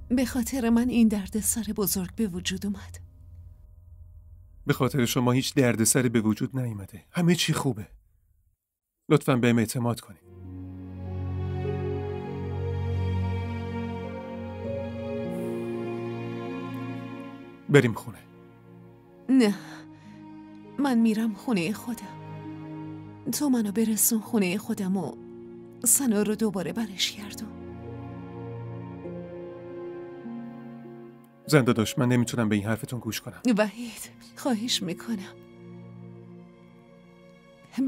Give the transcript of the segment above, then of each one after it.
به خاطر من این دردسر بزرگ به وجود اومد. به خاطر شما هیچ دردسری به وجود نیامده. همه چی خوبه. لطفاً بهم اعتماد کنید. بریم خونه. نه، من میرم خونه خودم. تو منو برسون خونه خودم و سنا رو دوباره برش گردون. زنده داشت، من نمیتونم به این حرفتون گوش کنم. وحید، خواهش میکنم.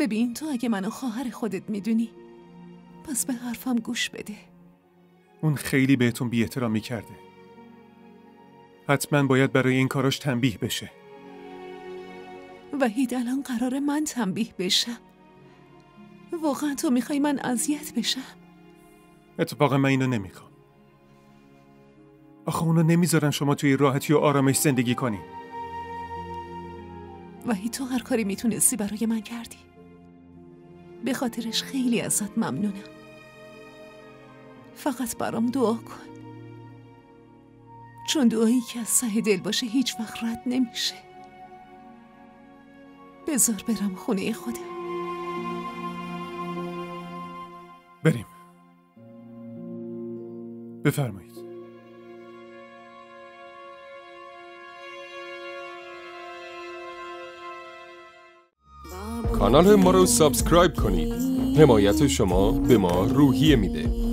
ببین، تو اگه منو خواهر خودت میدونی پس به حرفم گوش بده. اون خیلی بهتون بی احترامی کرده. حتما باید برای این کاراش تنبیه بشه. وحید، الان قرار من تنبیه بشم؟ واقعا تو میخوای من اذیت بشم؟ اتفاقا من اینو نمیخوام. آخه اونو نمیذارن شما توی راحتی و آرامش زندگی کنی. وحید، تو هر کاری میتونستی برای من کردی. به خاطرش خیلی ازت ممنونم. فقط برام دعا کن، چون دعایی که از ته دل باشه هیچ وقت رد نمیشه. بذار برم خونه خودم. بریم. بفرمایید. کانال ما رو سابسکرایب کنید. حمایت شما به ما روحیه میده.